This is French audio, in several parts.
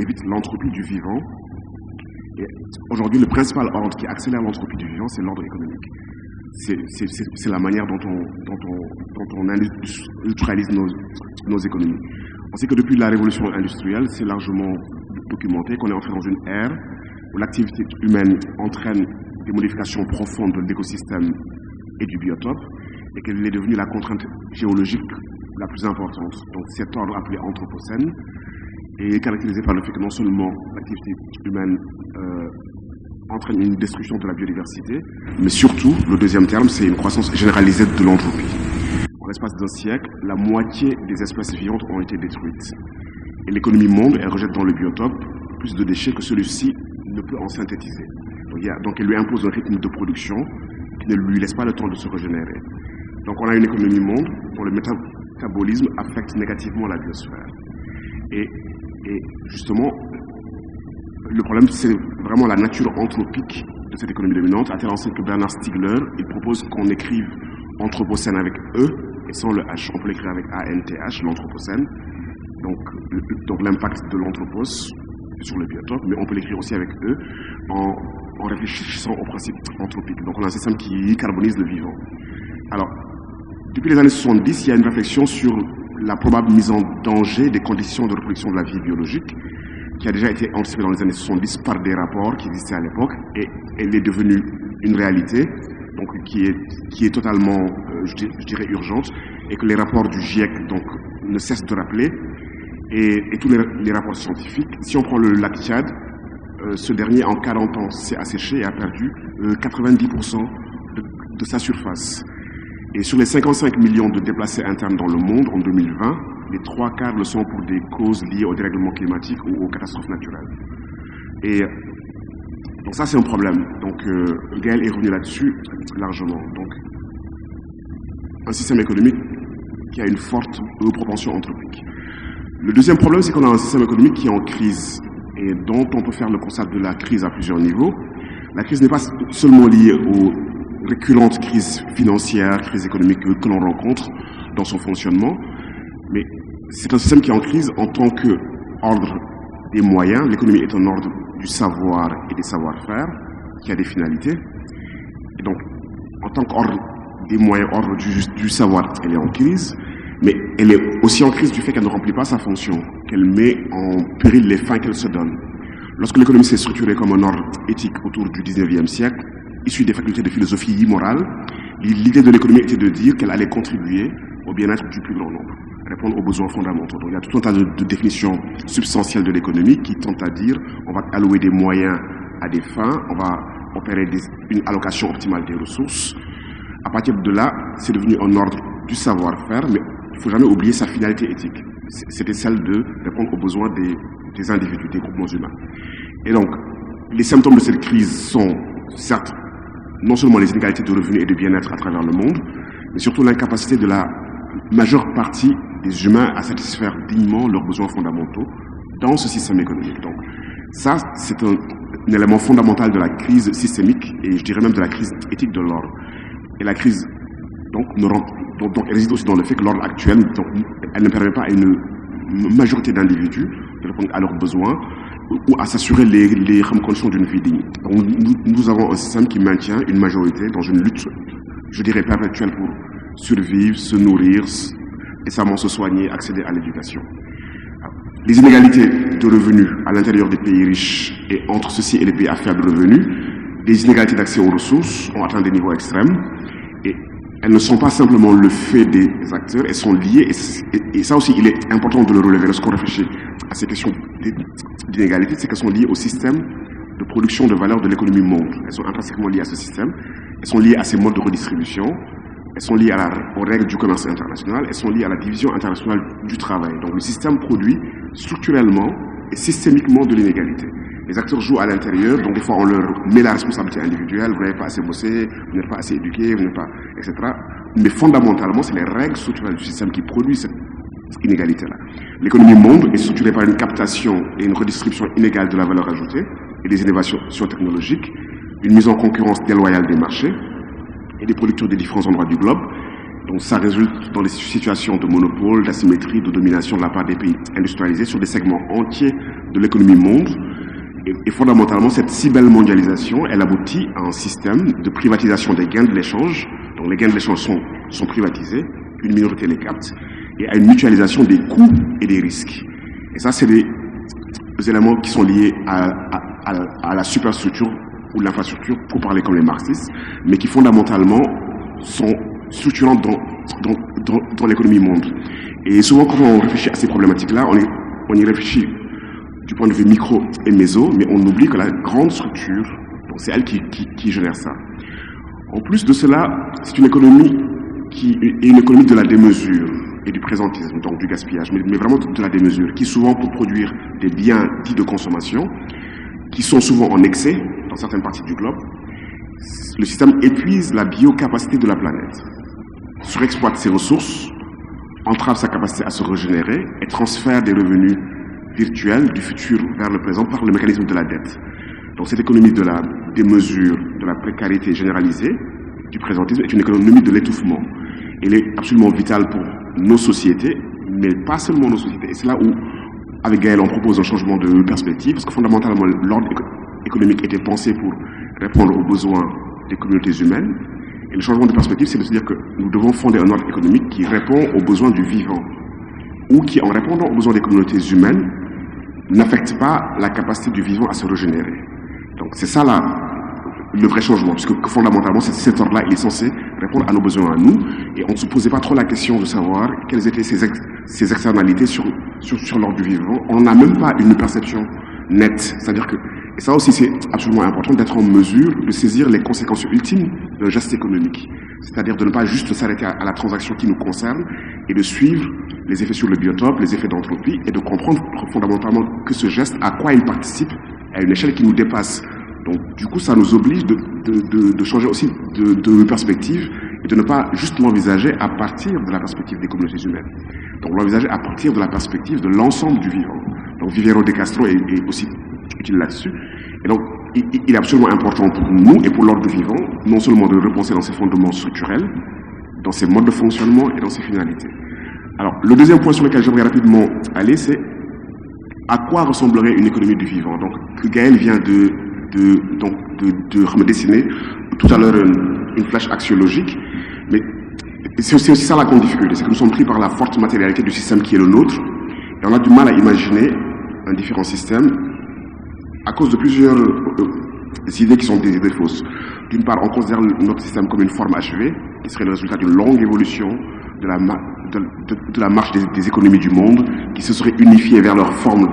évite l'entropie du vivant. Et aujourd'hui, le principal ordre qui accélère l'entropie du vivant, c'est l'ordre économique. C'est la manière dont on industrialise nos économies. On sait que depuis la révolution industrielle, c'est largement documenté qu'on est entré dans une ère où l'activité humaine entraîne des modifications profondes de l'écosystème et du biotope, et qu'elle est devenue la contrainte géologique la plus importante. Donc cet ordre appelé anthropocène est caractérisé par le fait que non seulement l'activité humaine entraîne une destruction de la biodiversité, mais surtout, le deuxième terme, c'est une croissance généralisée de l'entropie. En l'espace d'un siècle, la moitié des espèces vivantes ont été détruites. Et l'économie monde, elle rejette dans le biotope plus de déchets que celui-ci ne peut en synthétiser. Donc elle lui impose un rythme de production qui ne lui laisse pas le temps de se régénérer. Donc on a une économie monde dont le métabolisme affecte négativement la biosphère. Et justement, le problème, c'est vraiment la nature anthropique de cette économie dominante, à tel enseigne que Bernard Stiegler, il propose qu'on écrive anthropocène avec E et sans le H. On peut l'écrire avec ANTH, l'anthropocène, donc l'impact de l'anthropos sur le biotope, mais on peut l'écrire aussi avec E en réfléchissant au principe anthropique. Donc on a un système qui carbonise le vivant. Alors, depuis les années 70, il y a une réflexion sur la probable mise en danger des conditions de reproduction de la vie biologique, qui a déjà été anticipée dans les années 70 par des rapports qui existaient à l'époque, et elle est devenue une réalité, donc qui est totalement, je dirais, urgente, et que les rapports du GIEC donc, ne cessent de rappeler, et tous les rapports scientifiques. Si on prend le lac Tchad, ce dernier en 40 ans s'est asséché et a perdu 90% de sa surface. Et sur les 55 millions de déplacés internes dans le monde en 2020, les 3/4 le sont pour des causes liées au dérèglement climatique ou aux catastrophes naturelles. Et donc ça, c'est un problème. Donc Gaël est revenu là-dessus largement. Donc un système économique qui a une forte propension anthropique. Le deuxième problème, c'est qu'on a un système économique qui est en crise et dont on peut faire le constat de la crise à plusieurs niveaux. La crise n'est pas seulement liée aux récurrentes crises financières, crises économiques que l'on rencontre dans son fonctionnement, mais c'est un système qui est en crise en tant qu'ordre des moyens. L'économie est un ordre du savoir et des savoir-faire qui a des finalités. Et donc, en tant qu'ordre des moyens, ordre du savoir, elle est en crise, mais elle est aussi en crise du fait qu'elle ne remplit pas sa fonction, qu'elle met en péril les fins qu'elle se donne. Lorsque l'économie s'est structurée comme un ordre éthique autour du 19e siècle, issu des facultés de philosophie morale, l'idée de l'économie était de dire qu'elle allait contribuer au bien-être du plus grand nombre, répondre aux besoins fondamentaux. Donc il y a tout un tas de définitions substantielles de l'économie qui tentent à dire on va allouer des moyens à des fins, on va opérer une allocation optimale des ressources. À partir de là, c'est devenu un ordre du savoir-faire, mais il ne faut jamais oublier sa finalité éthique. C'était celle de répondre aux besoins des individus, des groupements humains. Et donc, les symptômes de cette crise sont, certes, non seulement les inégalités de revenus et de bien-être à travers le monde, mais surtout l'incapacité de la majeure partie des humains à satisfaire dignement leurs besoins fondamentaux dans ce système économique. Donc, ça, c'est un élément fondamental de la crise systémique et je dirais même de la crise éthique de l'ordre. Et la crise, donc elle réside aussi dans le fait que l'ordre actuel, donc, elle ne permet pas à une majorité d'individus de répondre à leurs besoins ou à s'assurer les conditions d'une vie digne. Donc, nous avons un système qui maintient une majorité dans une lutte, je dirais, perpétuelle pour survivre, se nourrir, décemment se soigner, accéder à l'éducation. Les inégalités de revenus à l'intérieur des pays riches et entre ceux-ci et les pays à faible revenu, les inégalités d'accès aux ressources ont atteint des niveaux extrêmes et elles ne sont pas simplement le fait des acteurs, elles sont liées, et ça aussi il est important de le relever lorsqu'on réfléchit à ces questions d'inégalité, c'est qu'elles sont liées au système de production de valeur de l'économie monde. Elles sont intrinsèquement liées à ce système, elles sont liées à ces modes de redistribution, elles sont liées aux règles du commerce international, elles sont liées à la division internationale du travail. Donc le système produit structurellement et systémiquement de l'inégalité. Les acteurs jouent à l'intérieur, donc des fois on leur met la responsabilité individuelle, vous n'avez pas assez bossé, vous n'êtes pas assez éduqué, vous n'êtes pas, etc. Mais fondamentalement, c'est les règles structurelles du système qui produisent cette inégalité-là. L'économie monde est structurée par une captation et une redistribution inégale de la valeur ajoutée et des innovations technologiques, une mise en concurrence déloyale des marchés et des producteurs des différents endroits du globe. Donc ça résulte dans des situations de monopole, d'asymétrie, de domination de la part des pays industrialisés sur des segments entiers de l'économie monde. Et fondamentalement, cette si belle mondialisation, elle aboutit à un système de privatisation des gains de l'échange. Donc les gains de l'échange sont privatisés, une minorité les capte, et à une mutualisation des coûts et des risques. Et ça, c'est des éléments qui sont liés à la superstructure ou l'infrastructure, pour parler comme les marxistes, mais qui fondamentalement sont structurants dans l'économie monde. Et souvent, quand on réfléchit à ces problématiques-là, on y réfléchit du point de vue micro et méso, mais on oublie que la grande structure, c'est elle qui génère ça. En plus de cela, c'est une économie qui est une économie de la démesure et du présentisme, donc du gaspillage, mais vraiment de la démesure, qui souvent pour produire des biens dits de consommation, qui sont souvent en excès dans certaines parties du globe, le système épuise la biocapacité de la planète, surexploite ses ressources, entrave sa capacité à se régénérer et transfère des revenus virtuels du futur vers le présent par le mécanisme de la dette. Donc cette économie de la démesure, de la précarité généralisée, du présentisme, est une économie de l'étouffement. Elle est absolument vitale pour nos sociétés, mais pas seulement nos sociétés. Et c'est là où, avec Gaël, on propose un changement de perspective, parce que fondamentalement, l'ordre économique était pensé pour répondre aux besoins des communautés humaines. Et le changement de perspective, c'est de se dire que nous devons fonder un ordre économique qui répond aux besoins du vivant, ou qui, en répondant aux besoins des communautés humaines, n'affecte pas la capacité du vivant à se régénérer. Donc c'est ça là, le vrai changement, puisque fondamentalement, cet ordre-là, il est censé répondre à nos besoins à nous, et on ne se posait pas trop la question de savoir quelles étaient ces externalités sur l'ordre du vivant. On n'a même pas une perception nette, c'est-à-dire que, et ça aussi c'est absolument important, d'être en mesure de saisir les conséquences ultimes d'un geste économique, c'est-à-dire de ne pas juste s'arrêter à la transaction qui nous concerne, et de suivre les effets sur le biotope, les effets d'entropie, et de comprendre fondamentalement que ce geste, à quoi il participe, à une échelle qui nous dépasse. Donc, du coup, ça nous oblige de changer aussi de perspective et de ne pas juste l'envisager à partir de la perspective des communautés humaines. Donc, l'envisager à partir de la perspective de l'ensemble du vivant. Donc, Vivero de Castro est aussi utile là-dessus. Et donc, il est absolument important pour nous et pour l'ordre du vivant, non seulement de repenser dans ses fondements structurels, dans ses modes de fonctionnement et dans ses finalités. Alors, le deuxième point sur lequel j'aimerais rapidement aller, c'est à quoi ressemblerait une économie du vivant. Donc, que Gaël vient de me dessiner tout à l'heure une flèche axiologique, mais c'est aussi ça la grande difficulté, c'est que nous sommes pris par la forte matérialité du système qui est le nôtre, et on a du mal à imaginer un différent système à cause de plusieurs idées qui sont des idées fausses. D'une part, on considère notre système comme une forme achevée, qui serait le résultat d'une longue évolution de la marche des économies du monde, qui se serait unifiée vers la forme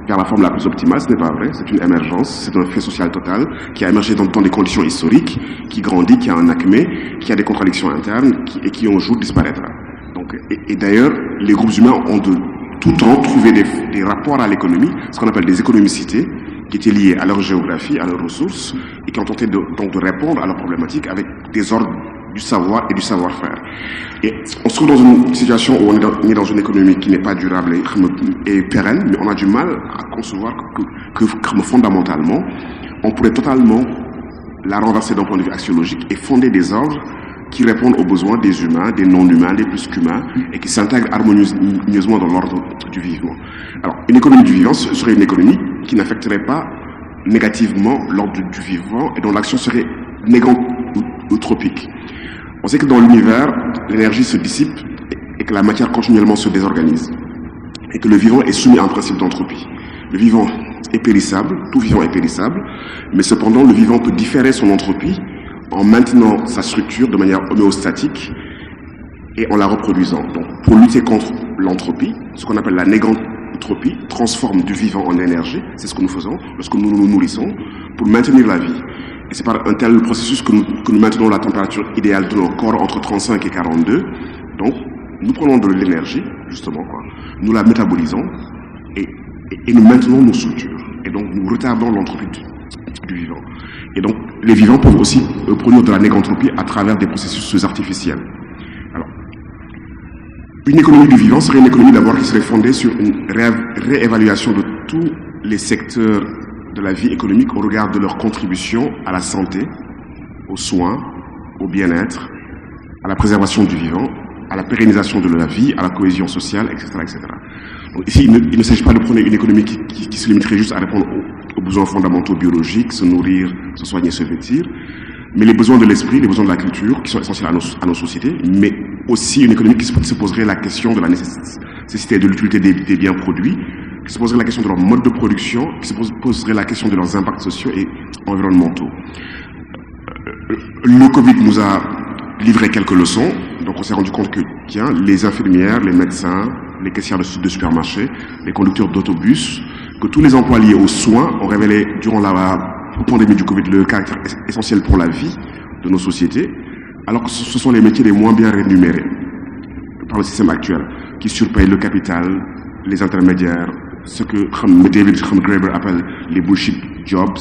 la plus optimale. Ce n'est pas vrai, c'est une émergence, c'est un fait social total qui a émergé dans des conditions historiques, qui grandit, qui a un acmé, qui a des contradictions internes et qui un jour disparaîtra. Donc, et d'ailleurs, les groupes humains ont de tout temps trouvé des rapports à l'économie, ce qu'on appelle des économicités, qui étaient liées à leur géographie, à leurs ressources, et qui ont tenté de répondre à leurs problématiques avec des ordres du savoir et du savoir-faire. Et on se trouve dans une situation où on est dans une économie qui n'est pas durable et pérenne, mais on a du mal à concevoir que fondamentalement, on pourrait totalement la renverser d'un point de vue axiologique et fonder des ordres qui répondent aux besoins des humains, des non-humains, des plus qu'humains, et qui s'intègrent harmonieusement dans l'ordre du vivant. Alors, une économie du vivant serait une économie qui n'affecterait pas négativement l'ordre du vivant et dont l'action serait négantropique. On sait que dans l'univers, l'énergie se dissipe et que la matière continuellement se désorganise. Et que le vivant est soumis à un principe d'entropie. Le vivant est périssable, tout vivant est périssable, mais cependant le vivant peut différer son entropie en maintenant sa structure de manière homéostatique et en la reproduisant. Donc, pour lutter contre l'entropie, ce qu'on appelle la négantropie transforme du vivant en énergie, c'est ce que nous faisons lorsque nous nous nourrissons, pour maintenir la vie. Et c'est par un tel processus que nous maintenons la température idéale de nos corps entre 35 et 42. Donc, nous prenons de l'énergie, justement, nous la métabolisons et nous maintenons nos structures. Et donc, nous retardons l'entropie du vivant. Et donc, les vivants peuvent aussi produire de la négantropie à travers des processus artificiels. Alors, une économie du vivant serait une économie d'abord qui serait fondée sur une réévaluation de tous les secteurs de la vie économique au regard de leur contribution à la santé, aux soins, au bien-être à la préservation du vivant, à la pérennisation de la vie, à la cohésion sociale, etc. etc. Donc ici, il ne s'agit pas de prendre une économie qui se limiterait juste à répondre aux besoins fondamentaux biologiques, se nourrir, se soigner, se vêtir, mais les besoins de l'esprit, les besoins de la culture, qui sont essentiels à nos sociétés, mais aussi une économie qui se poserait la question de la nécessité et de l'utilité des biens produits, qui se poserait la question de leur mode de production, qui se poserait la question de leurs impacts sociaux et environnementaux. Le Covid nous a livré quelques leçons, donc on s'est rendu compte que les infirmières, les médecins, les caissières de supermarchés, les conducteurs d'autobus, que tous les emplois liés aux soins ont révélé durant la pandémie du Covid le caractère essentiel pour la vie de nos sociétés, alors que ce sont les métiers les moins bien rémunérés par le système actuel, qui surpayent le capital, les intermédiaires, ce que David Graeber appelle les bullshit jobs,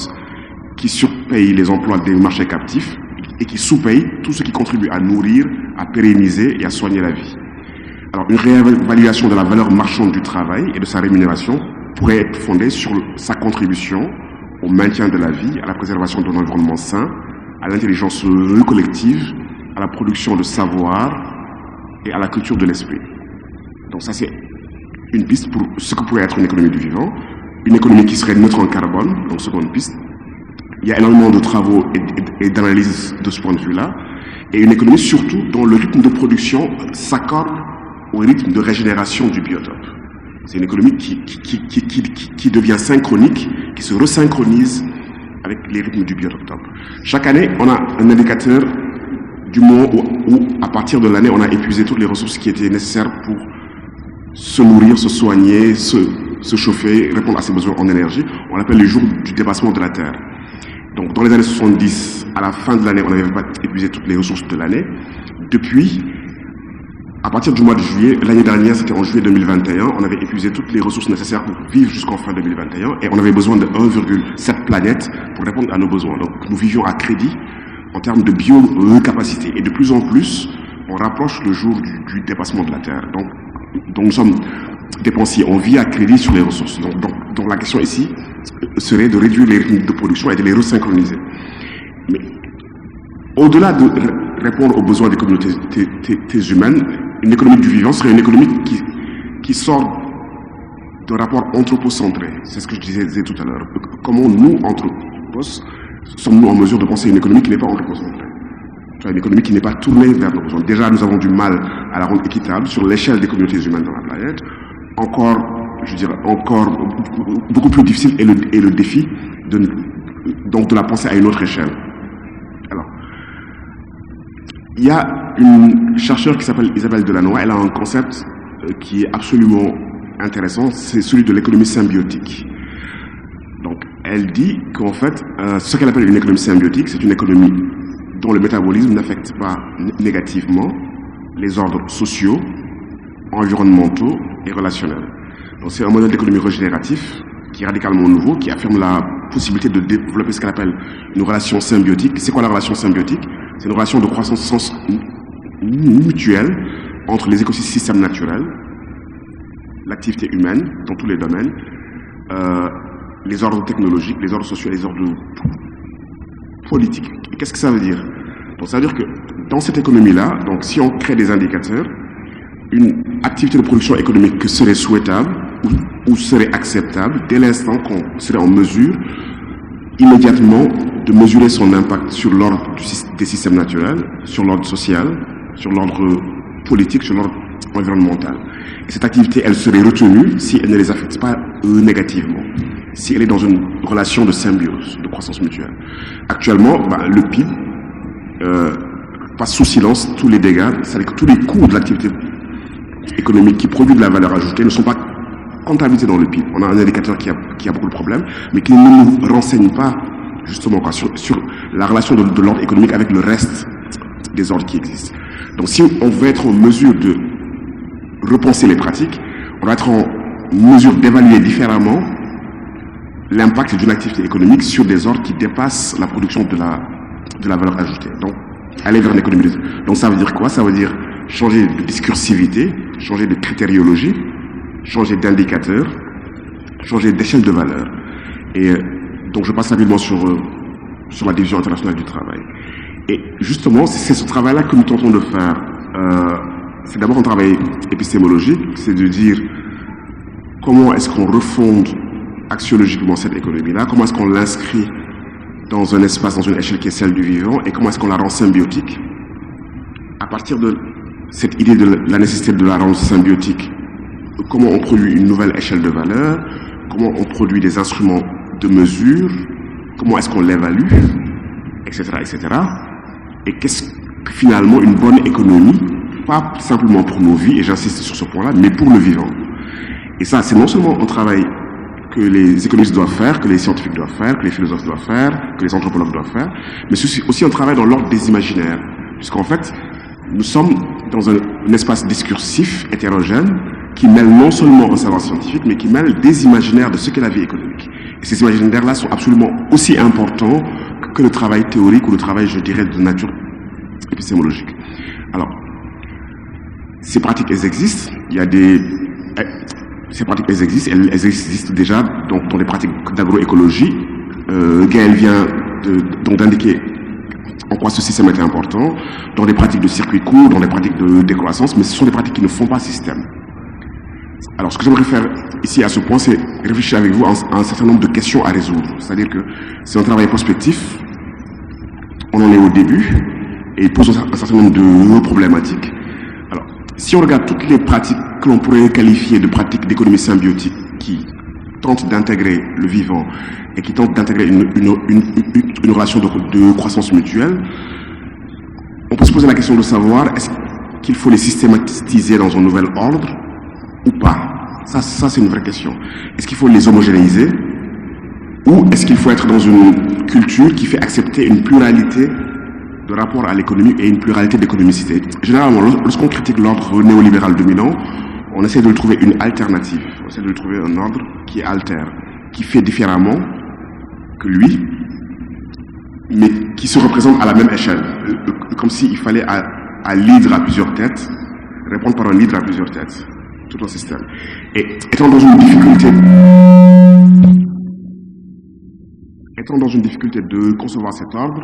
qui surpayent les emplois des marchés captifs et qui sous-payent tout ce qui contribue à nourrir, à pérenniser et à soigner la vie. Alors, une réévaluation de la valeur marchande du travail et de sa rémunération pourrait être fondée sur sa contribution au maintien de la vie, à la préservation d'un environnement sain, à l'intelligence collective, à la production de savoir et à la culture de l'esprit. Donc ça, c'est une piste pour ce que pourrait être une économie du vivant, une économie qui serait neutre en carbone, donc seconde piste. Il y a énormément de travaux et d'analyses de ce point de vue-là, et une économie surtout dont le rythme de production s'accorde au rythme de régénération du biotope. C'est une économie qui devient synchronique, qui se resynchronise avec les rythmes du biotope. Chaque année, on a un indicateur du moment où, à partir de l'année, on a épuisé toutes les ressources qui étaient nécessaires pour se nourrir, se soigner, se chauffer, répondre à ses besoins en énergie. On l'appelle le jour du dépassement de la Terre. Donc, dans les années 70, à la fin de l'année, on n'avait pas épuisé toutes les ressources de l'année. Depuis, à partir du mois de juillet, l'année dernière, c'était en juillet 2021, on avait épuisé toutes les ressources nécessaires pour vivre jusqu'en fin 2021 et on avait besoin de 1,7 planètes pour répondre à nos besoins. Donc, nous vivions à crédit en termes de biocapacité. Et de plus en plus, on rapproche le jour du dépassement de la Terre. Donc nous sommes dépensiers, on vit à crédit sur les ressources. Donc la question ici serait de réduire les rythmes de production et de les resynchroniser. Mais au-delà de répondre aux besoins des communautés humaines, une économie du vivant serait une économie qui sort de rapports anthropocentrés. C'est ce que je disais tout à l'heure. Comment nous, anthropos, sommes-nous en mesure de penser une économie qui n'est pas anthropocentrée? Une économie qui n'est pas tournée vers nos besoins. Déjà, nous avons du mal à la rendre équitable sur l'échelle des communautés humaines dans la planète. Encore beaucoup plus difficile est le défi donc de la penser à une autre échelle. Alors, il y a une chercheure qui s'appelle Isabelle Delannoy. Elle a un concept qui est absolument intéressant, c'est celui de l'économie symbiotique. Donc, elle dit qu'en fait, ce qu'elle appelle une économie symbiotique, c'est une économie dont le métabolisme n'affecte pas négativement les ordres sociaux, environnementaux et relationnels. Donc c'est un modèle d'économie régénératif qui est radicalement nouveau, qui affirme la possibilité de développer ce qu'elle appelle une relation symbiotique. C'est quoi la relation symbiotique? C'est une relation de croissance mutuelle entre les écosystèmes naturels, l'activité humaine dans tous les domaines, les ordres technologiques, les ordres sociaux et les ordres politiques. Qu'est-ce que ça veut dire? Donc, ça veut dire que dans cette économie-là, donc si on crée des indicateurs, une activité de production économique serait souhaitable ou serait acceptable dès l'instant qu'on serait en mesure immédiatement de mesurer son impact sur l'ordre des systèmes naturels, sur l'ordre social, sur l'ordre politique, sur l'ordre environnemental. Et cette activité, elle serait retenue si elle ne les affecte pas négativement, si elle est dans une relation de symbiose, de croissance mutuelle. Actuellement, le PIB passe sous silence tous les dégâts, c'est-à-dire que tous les coûts de l'activité économique qui produit de la valeur ajoutée ne sont pas comptabilisés dans le PIB. On a un indicateur qui a beaucoup de problèmes, mais qui ne nous renseigne pas justement sur la relation de l'ordre économique avec le reste des ordres qui existent. Donc si on veut être en mesure de repenser les pratiques, on va être en mesure d'évaluer différemment l'impact d'une activité économique sur des ordres qui dépassent la production de la valeur ajoutée. Donc, aller vers une économie. Donc, ça veut dire quoi? Ça veut dire changer de discursivité, changer de critériologie, changer d'indicateur, changer d'échelle de valeur. Et donc, je passe rapidement sur la division internationale du travail. Et justement, c'est ce travail-là que nous tentons de faire. C'est d'abord un travail épistémologique, c'est de dire comment est-ce qu'on refonde axiologiquement cette économie-là, comment est-ce qu'on l'inscrit dans un espace, dans une échelle qui est celle du vivant, et comment est-ce qu'on la rend symbiotique. À partir de cette idée de la nécessité de la rendre symbiotique, comment on produit une nouvelle échelle de valeur, comment on produit des instruments de mesure, comment est-ce qu'on l'évalue, etc., etc. Et qu'est-ce que finalement une bonne économie, pas simplement pour nos vies, et j'insiste sur ce point-là, mais pour le vivant. Et ça, c'est non seulement un travail que les économistes doivent faire, que les scientifiques doivent faire, que les philosophes doivent faire, que les anthropologues doivent faire, mais c'est aussi un travail dans l'ordre des imaginaires. Puisqu'en fait, nous sommes dans un espace discursif hétérogène qui mêle non seulement un savoir scientifique, mais qui mêle des imaginaires de ce qu'est la vie économique. Et ces imaginaires-là sont absolument aussi importants que le travail théorique ou le travail, je dirais, de nature épistémologique. Alors, ces pratiques, elles existent. Ces pratiques, elles existent déjà dans les pratiques d'agroécologie. Gaël vient d'indiquer en quoi ce système était important, dans les pratiques de circuit court, dans les pratiques de décroissance, mais ce sont des pratiques qui ne font pas système. Alors, ce que j'aimerais faire ici à ce point, c'est réfléchir avec vous à un certain nombre de questions à résoudre. C'est-à-dire que c'est un travail prospectif, on en est au début, et il pose un certain nombre de problématiques. Alors, si on regarde toutes les pratiques que l'on pourrait qualifier de pratiques d'économie symbiotique qui tentent d'intégrer le vivant et qui tentent d'intégrer une relation de croissance mutuelle, on peut se poser la question de savoir est-ce qu'il faut les systématiser dans un nouvel ordre ou pas. Ça c'est une vraie question. Est-ce qu'il faut les homogénéiser ou est-ce qu'il faut être dans une culture qui fait accepter une pluralité de rapport à l'économie et une pluralité d'économicité? Généralement, lorsqu'on critique l'ordre néolibéral dominant, on essaie de lui trouver une alternative. On essaie de lui trouver un ordre qui est altère, qui fait différemment que lui, mais qui se représente à la même échelle. Comme s'il fallait à l'hydre à plusieurs têtes, répondre par un hydre à plusieurs têtes. Tout un système. Et étant dans une difficulté de concevoir cet ordre,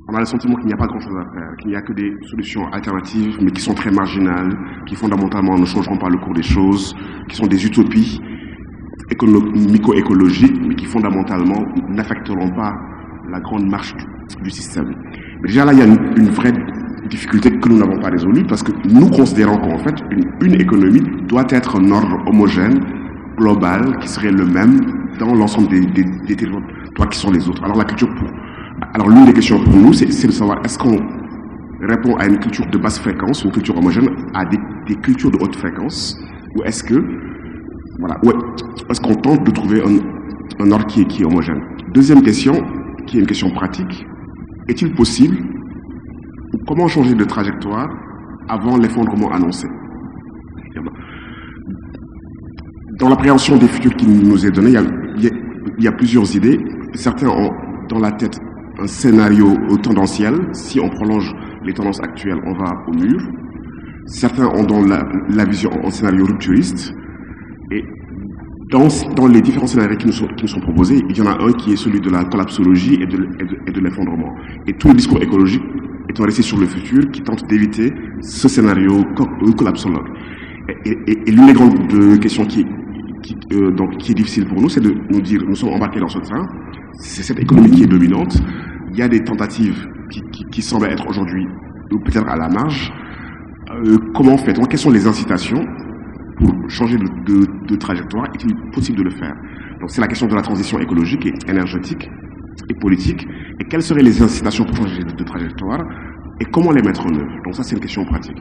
on a le sentiment qu'il n'y a pas grand-chose à faire, qu'il n'y a que des solutions alternatives, mais qui sont très marginales, qui fondamentalement ne changeront pas le cours des choses, qui sont des utopies économico-écologiques, mais qui fondamentalement n'affecteront pas la grande marche du système. Mais déjà là, il y a une vraie difficulté que nous n'avons pas résolue, parce que nous considérons qu'en fait, une économie doit être un ordre homogène, global, qui serait le même dans l'ensemble des territoires qui sont les autres. Alors l'une des questions pour nous, c'est de savoir est-ce qu'on répond à une culture de basse fréquence, une culture homogène, à des cultures de haute fréquence, ou est-ce que est-ce qu'on tente de trouver un ordre qui est homogène? Deuxième question, qui est une question pratique, est-il possible, ou comment changer de trajectoire avant l'effondrement annoncé? Dans l'appréhension des futurs qui nous est donné, il y a plusieurs idées. Certains ont dans la tête un scénario tendanciel. Si on prolonge les tendances actuelles, on va au mur. Certains ont dans la vision un scénario rupturiste. Et dans les différents scénarios qui nous sont proposés, il y en a un qui est celui de la collapsologie et de l'effondrement. Et tout le discours écologique est un récit sur le futur qui tente d'éviter ce scénario collapsologue. Et l'une des grandes questions qui est difficile pour nous, c'est de nous dire, nous sommes embarqués dans ce train, c'est cette économie qui est dominante, il y a des tentatives qui semblent être aujourd'hui peut-être à la marge. Comment fait-on? Quelles sont les incitations pour changer de trajectoire? Est-il possible de le faire? Donc c'est la question de la transition écologique et énergétique et politique. Et quelles seraient les incitations pour changer de trajectoire? Et comment les mettre en œuvre? Donc ça, c'est une question pratique.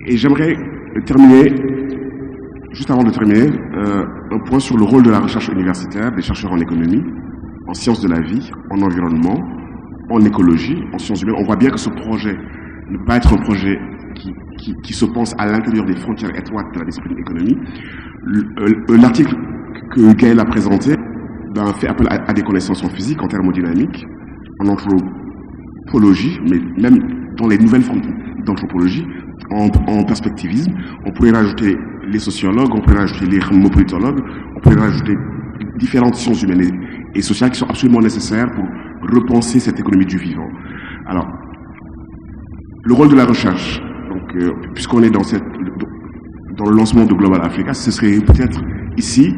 Et j'aimerais terminer, juste avant de terminer, un point sur le rôle de la recherche universitaire, des chercheurs en économie, en sciences de la vie, en environnement, en écologie, en sciences humaines. On voit bien que ce projet ne peut pas être un projet qui se pense à l'intérieur des frontières étroites de la discipline économie. L'article que Gaël a présenté fait appel à des connaissances en physique, en thermodynamique, en anthropologie, mais même dans les nouvelles formes d'anthropologie, en perspectivisme. On pourrait rajouter les sociologues, on pourrait rajouter les cosmopolitologues, on pourrait rajouter différentes sciences humaines et sociales qui sont absolument nécessaires pour repenser cette économie du vivant. Alors, le rôle de la recherche, donc, puisqu'on est dans le lancement de Global Africa, ce serait peut-être ici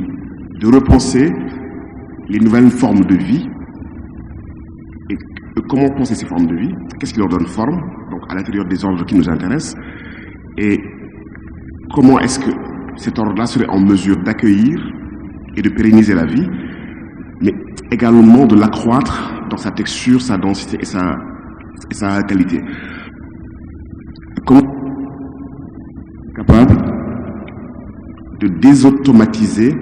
de repenser les nouvelles formes de vie et comment penser ces formes de vie, qu'est-ce qui leur donne forme, donc à l'intérieur des ordres qui nous intéressent, et comment est-ce que cet ordre-là serait en mesure d'accueillir et de pérenniser la vie, mais également de l'accroître dans sa texture, sa densité et sa qualité. Comment capable de désautomatiser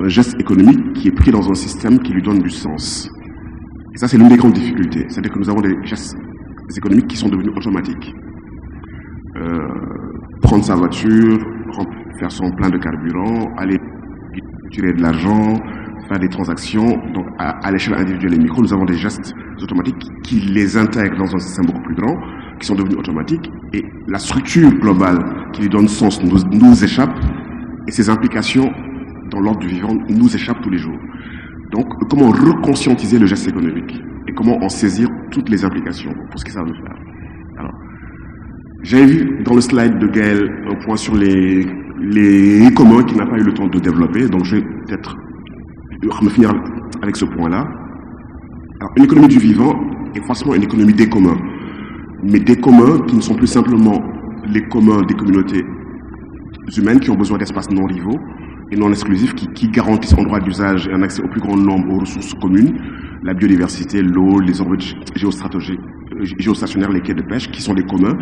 un geste économique qui est pris dans un système qui lui donne du sens. Et ça, c'est l'une des grandes difficultés. C'est-à-dire que nous avons des gestes économiques qui sont devenus automatiques. Prendre sa voiture, faire son plein de carburant, aller tirer de l'argent, faire des transactions. Donc, à l'échelle individuelle et micro, nous avons des gestes automatiques qui les intègrent dans un système beaucoup plus grand, qui sont devenus automatiques. Et la structure globale qui lui donne sens nous échappe. Et ses implications dans l'ordre du vivant nous échappent tous les jours. Donc, comment reconscientiser le geste économique et comment en saisir toutes les implications pour ce que ça va nous faire. Alors, j'avais vu dans le slide de Gaël un point sur les communs qu'il n'a pas eu le temps de développer, donc je vais peut-être me finir avec ce point-là. Alors, une économie du vivant est forcément une économie des communs, mais des communs qui ne sont plus simplement les communs des communautés humaines qui ont besoin d'espaces non rivaux et non exclusifs qui garantissent un droit d'usage et un accès au plus grand nombre aux ressources communes, la biodiversité, l'eau, les orbites géostationnaires, les quais de pêche, qui sont des communs.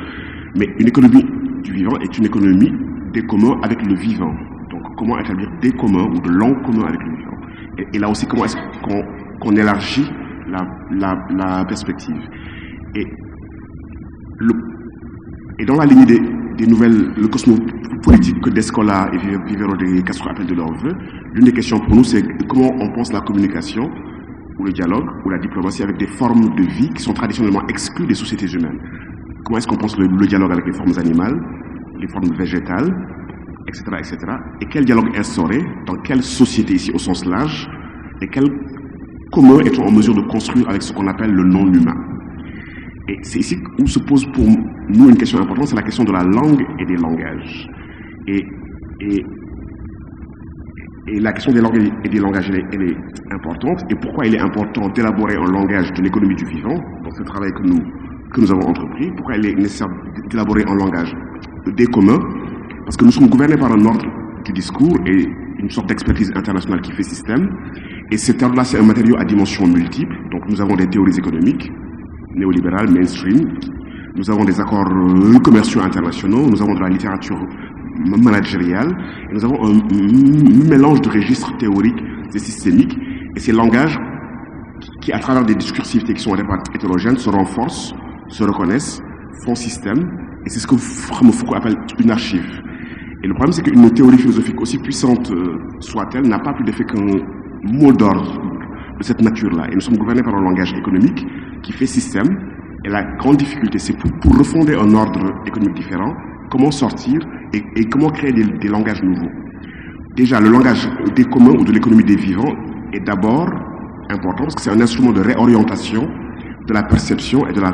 Mais une économie du vivant est une économie des communs avec le vivant. Donc comment établir des communs ou de longs communs avec le vivant. Et là aussi, comment est-ce qu'on élargit la perspective. Et dans la lignée des nouvelles, le cosmopolitique que Descola et Vivero de Castro appellent de leur vœu, l'une des questions pour nous, c'est comment on pense la communication, ou le dialogue, ou la diplomatie avec des formes de vie qui sont traditionnellement exclues des sociétés humaines. Comment est-ce qu'on pense le dialogue avec les formes animales, les formes végétales, etc., etc. Et quel dialogue instaurer, dans quelle société ici au sens large, et comment est-on en mesure de construire avec ce qu'on appelle le non-humain. Et c'est ici où se pose pour nous une question importante, c'est la question de la langue et des langages. Et la question des langues et des langages, elle est importante. Et pourquoi il est important d'élaborer un langage de l'économie du vivant, dans ce travail que nous avons entrepris? Pourquoi il est nécessaire d'élaborer un langage des communs? Parce que nous sommes gouvernés par un ordre du discours et une sorte d'expertise internationale qui fait système. Et cet ordre-là, c'est un matériau à dimension multiple. Donc nous avons des théories économiques, néolibérales, mainstream. Nous avons des accords commerciaux internationaux. Nous avons de la littérature managériale. Et nous avons un mélange de registres théoriques et systémiques. Et ces langages qui, à travers des discursivité qui sont hétérogènes, se renforcent, se reconnaissent, font système. Et c'est ce que Foucault appelle une archive. Et le problème, c'est qu'une théorie philosophique, aussi puissante soit-elle, n'a pas plus d'effet qu'un mot d'ordre de cette nature-là. Et nous sommes gouvernés par un langage économique qui fait système. Et la grande difficulté, c'est pour refonder un ordre économique différent, comment sortir et comment créer des langages nouveaux. Déjà, le langage des communs ou de l'économie des vivants est d'abord important parce que c'est un instrument de réorientation de la perception et de la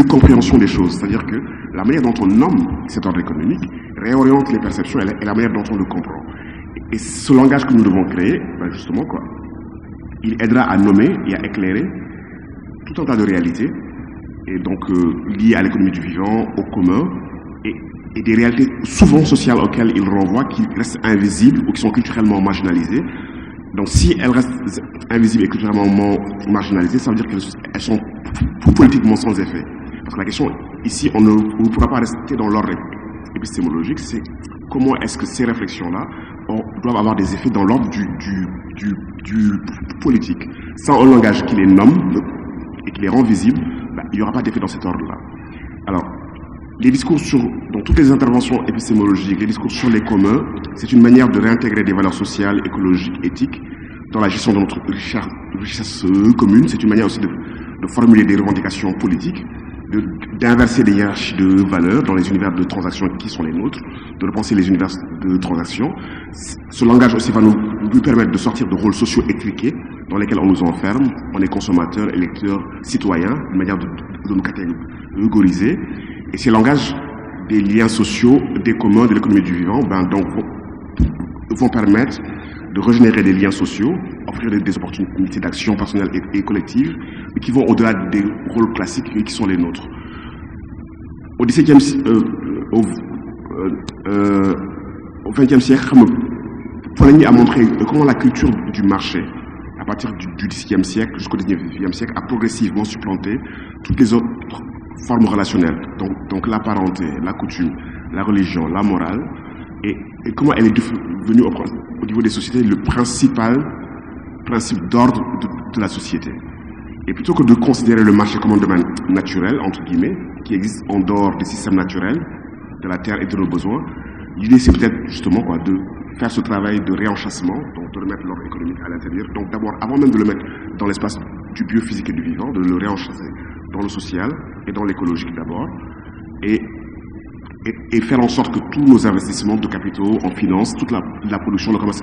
compréhension des choses. C'est-à-dire que la manière dont on nomme cet ordre économique réoriente les perceptions et la manière dont on le comprend. Et ce langage que nous devons créer, ben justement, quoi, il aidera à nommer et à éclairer tout un tas de réalités, et donc liées à l'économie du vivant, au commun, et des réalités souvent sociales auxquelles il renvoie, qui restent invisibles ou qui sont culturellement marginalisées. Donc si elles restent invisibles et culturellement marginalisées, ça veut dire qu'elles sont politiquement sans effet. Parce que la question, ici, on ne pourra pas rester dans l'ordre épistémologique, c'est comment est-ce que ces réflexions-là doivent avoir des effets dans l'ordre du politique. Sans un langage qui les nomme et qui les rend visibles, ben, il n'y aura pas d'effet dans cet ordre-là. Alors, les discours dans toutes les interventions épistémologiques, les discours sur les communs, c'est une manière de réintégrer des valeurs sociales, écologiques, éthiques dans la gestion de notre richesse commune. C'est une manière aussi de formuler des revendications politiques, d'inverser des hiérarchies de valeurs dans les univers de transactions qui sont les nôtres, de repenser les univers de transactions. Ce langage aussi va nous permettre de sortir de rôles sociaux étriqués, dans lesquels on nous enferme, on est consommateurs, électeurs, citoyens, de manière de nous catégoriser. Et ces langages des liens sociaux, des communs, de l'économie du vivant, vont permettre de régénérer des liens sociaux, offrir des opportunités d'action personnelle et collective, mais qui vont au-delà des rôles classiques qui sont les nôtres. Au XVIIe au XXe siècle, Polanyi a montré comment la culture du marché, à partir du XVIIe siècle jusqu'au XIXe siècle, a progressivement supplanté toutes les autres formes relationnelles, donc la parenté, la coutume, la religion, la morale, et comment elle est devenue au niveau des sociétés le principal principe d'ordre de la société. Et plutôt que de considérer le marché comme un domaine naturel, entre guillemets, qui existe en dehors des systèmes naturels, de la terre et de nos besoins, l'idée c'est peut-être justement de faire ce travail de réenchâssement, donc de remettre l'ordre économique à l'intérieur, donc d'abord, avant même de le mettre dans l'espace du biophysique et du vivant, de le réenchasser dans le social et dans l'écologique d'abord, et faire en sorte que tous nos investissements de capitaux en finance, toute la production, le commerce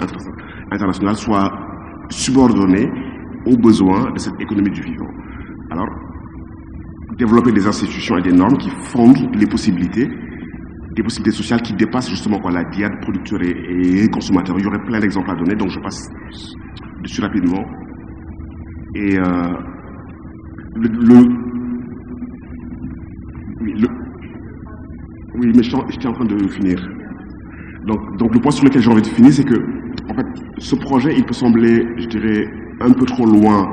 international soient subordonnés aux besoins de cette économie du vivant. Alors, développer des institutions et des normes qui fondent les possibilités, des possibilités sociales qui dépassent justement la diade producteur et consommateur. Il y aurait plein d'exemples à donner, donc je passe dessus rapidement. Et oui, mais j'étais en train de finir. Donc le point sur lequel j'ai envie de finir, c'est que, en fait, ce projet, il peut sembler, je dirais, un peu trop loin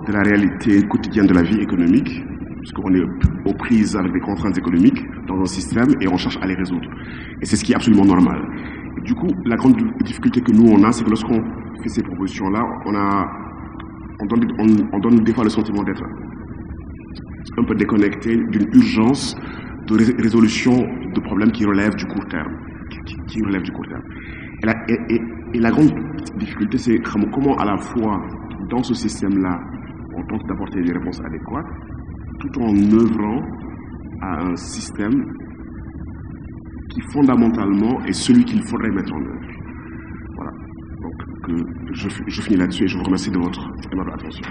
de la réalité quotidienne de la vie économique, parce qu'on est aux prises avec des contraintes économiques dans un système et on cherche à les résoudre. Et c'est ce qui est absolument normal. Et du coup, la grande difficulté que nous, on a, c'est que lorsqu'on fait ces propositions-là, on donne des fois le sentiment d'être un peu déconnecté d'une urgence de résolution de problèmes qui relèvent du court terme. Qui relèvent du court terme. Et la grande difficulté, c'est comment à la fois, dans ce système-là, on tente d'apporter des réponses adéquates, tout en œuvrant à un système qui fondamentalement est celui qu'il faudrait mettre en œuvre. Voilà. Donc je finis là-dessus et je vous remercie de votre aimable attention.